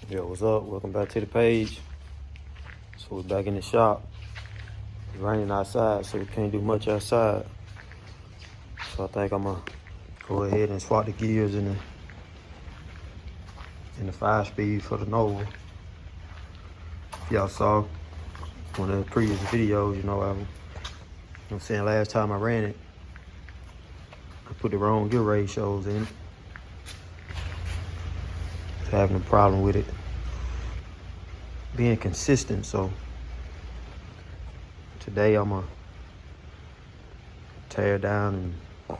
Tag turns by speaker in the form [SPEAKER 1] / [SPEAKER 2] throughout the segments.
[SPEAKER 1] Yo, what's up? Welcome back to the page. So we're back in the shop. It's raining outside, so we can't do much outside. So I think I'm gonna go ahead and swap the gears in the 5-speed for the Nova. If y'all saw one of the previous videos, you know I'm saying last time I ran it, I put the wrong gear ratios in it. Having a problem with it being consistent, so today I'm gonna tear it down and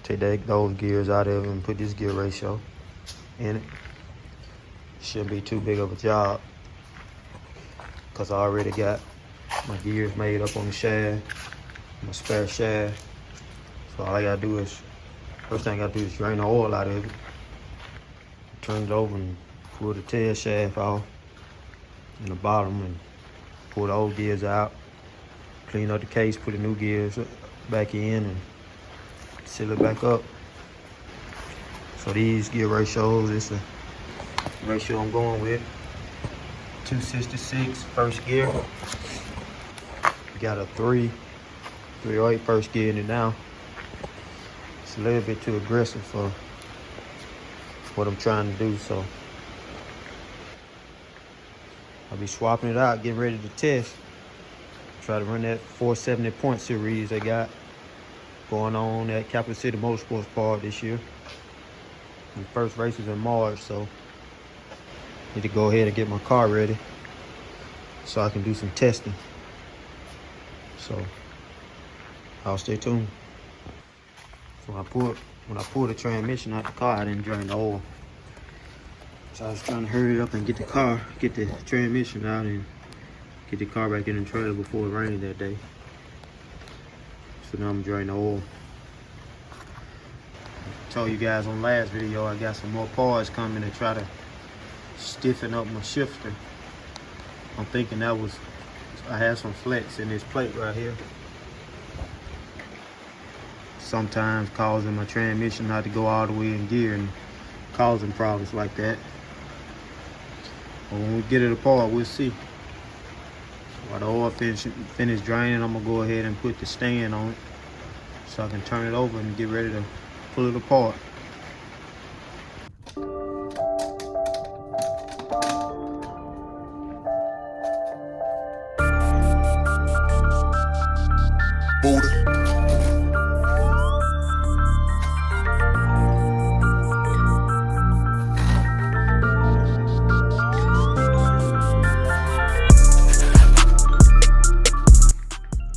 [SPEAKER 1] take those gears out of it and put this gear ratio in it. Shouldn't be too big of a job because I already got my gears made up on the shaft, my spare shaft. So all I gotta do is, first thing I gotta do is drain the oil out of it, turn it over and pull the tail shaft off in the bottom and pull the old gears out, clean up the case, put the new gears back in and seal it back up. So these gear ratios, it's the ratio I'm going with. 266 first gear. Got a 308 first gear in it now. It's a little bit too aggressive for what I'm trying to do, so I'll be swapping it out, getting ready to test. Try to run that 470 point series they got going on at Capital City Motorsports Park this year. The first race is in March, so need to go ahead and get my car ready so I can do some testing. So I'll stay tuned. So when I pulled the transmission out the car, I didn't drain the oil. So I was trying to hurry up and get the transmission out and get the car back in the trailer before it rained that day. So now I'm draining the oil. I told you guys on last video I got some more parts coming to try to stiffen up my shifter. I'm thinking I have some flex in this plate right here, sometimes causing my transmission not to go all the way in gear and causing problems like that. But when we get it apart, we'll see. While the oil finish draining, I'm gonna go ahead and put the stand on it so I can turn it over and get ready to pull it apart.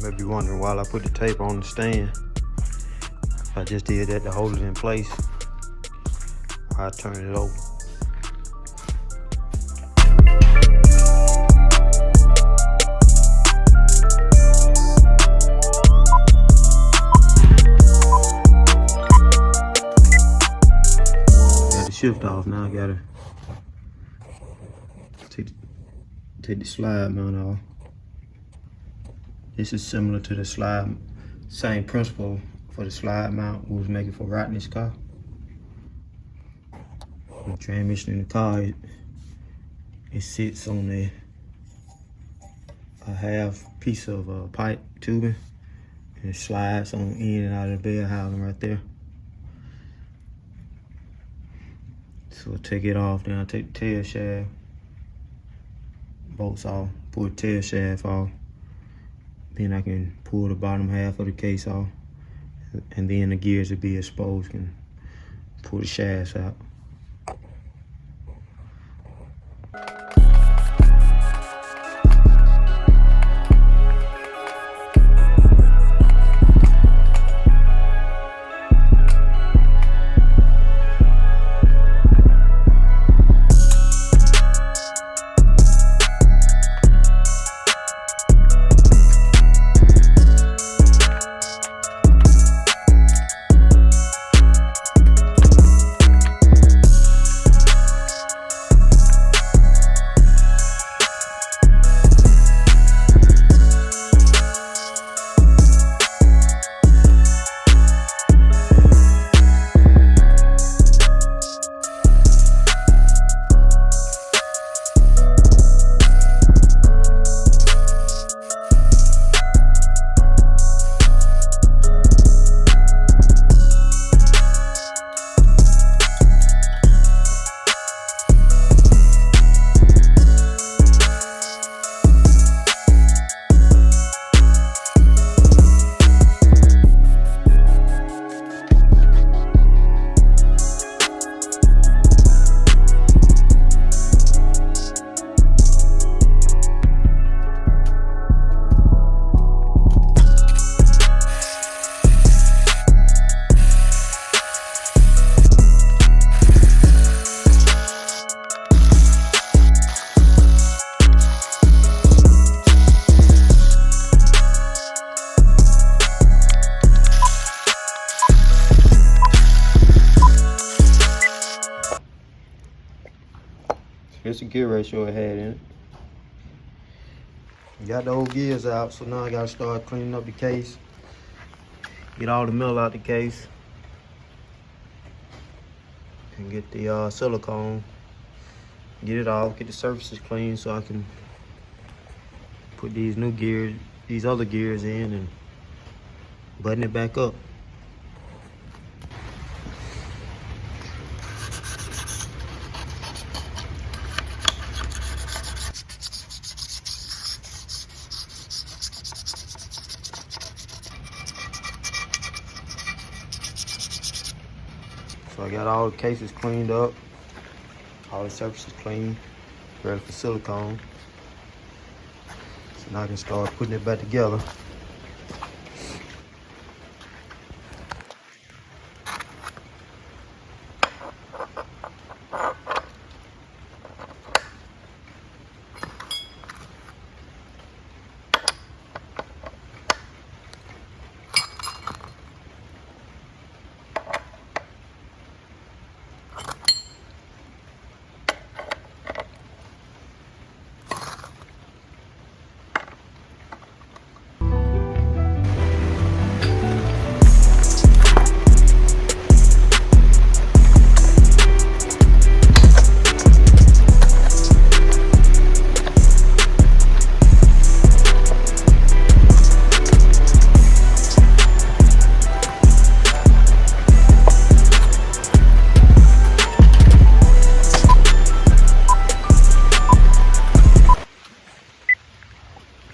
[SPEAKER 1] Maybe wondering why I put the tape on the stand. If I just did that to hold it in place, I turn it over. Got the shift off now. I gotta take the slide mount off. This is similar to the slide, same principle for the slide mount we was making for Rodney's car. The transmission in the car, it sits on a half piece of pipe tubing, and it slides on in and out of the bell housing right there. So I'll take it off, then I'll take the tail shaft bolts off, pull the tail shaft off. Then I can pull the bottom half of the case off, and then the gears will be exposed and pull the shafts out. the gear ratio it had in it. Got the old gears out, so now I gotta start cleaning up the case. Get all the metal out the case. And get the silicone. Get it off, get the surfaces clean so I can put these new gears, these other gears in and button it back up. So I got all the cases cleaned up, all the surfaces clean, ready for silicone. So now I can start putting it back together.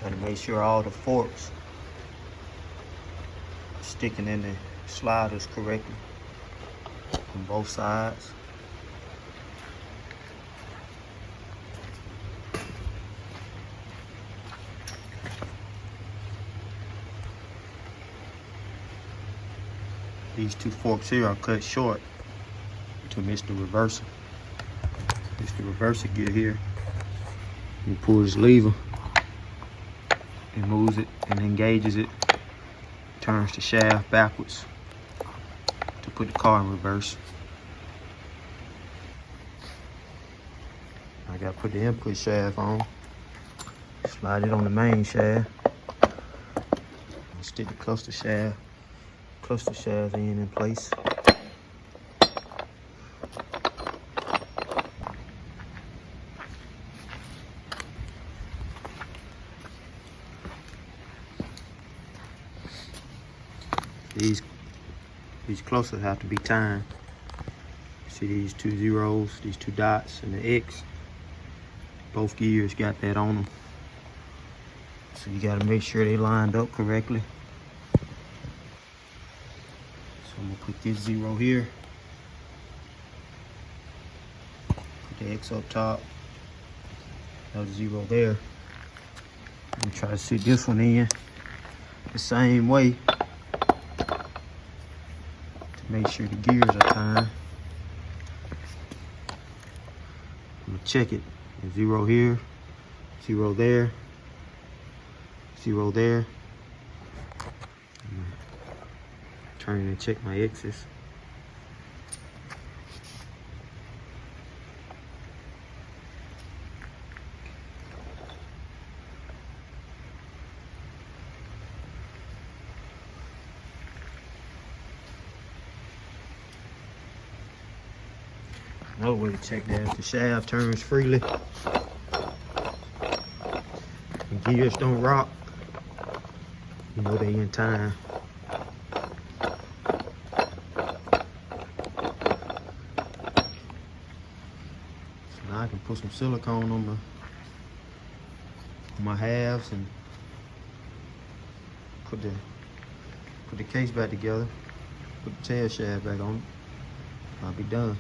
[SPEAKER 1] Gotta make sure all the forks are sticking in the sliders correctly on both sides. These two forks here are cut short to miss the reverser. It's the reverser gear here. You pull this lever, it moves it and engages it, turns the shaft backwards to put the car in reverse. I gotta put the input shaft on, slide it on the main shaft, and stick the cluster shaft in place. These clusters have to be timed. See these two zeros, these two dots, and the X. Both gears got that on them. So you gotta make sure they lined up correctly. So I'm gonna put this zero here. Put the X up top. Another zero there. And try to sit this one in the same way. Make sure the gears are timed. I'm gonna check it. Zero here, zero there, zero there. Turn and check my X's. Another way to check that, if the shaft turns freely and gears don't rock, you know they in time. So now I can put some silicone on my halves and put the case back together, put the tail shaft back on it. I'll be done.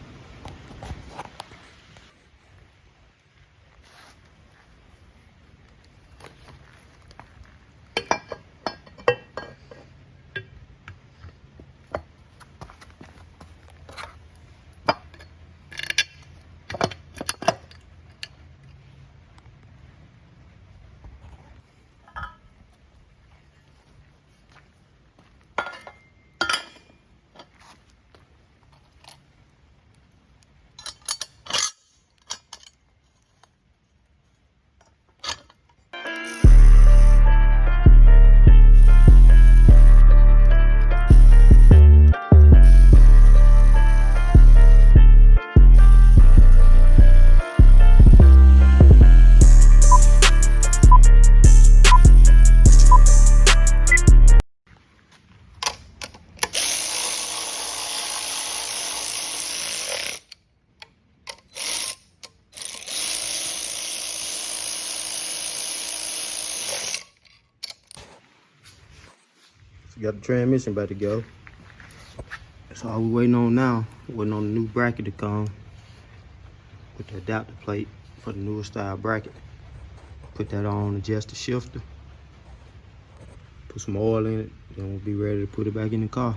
[SPEAKER 1] Got the transmission back together. That's all we're waiting on now. Waiting on the new bracket to come with the adapter plate for the newer style bracket. Put that on, adjust the shifter, put some oil in it, then we'll be ready to put it back in the car.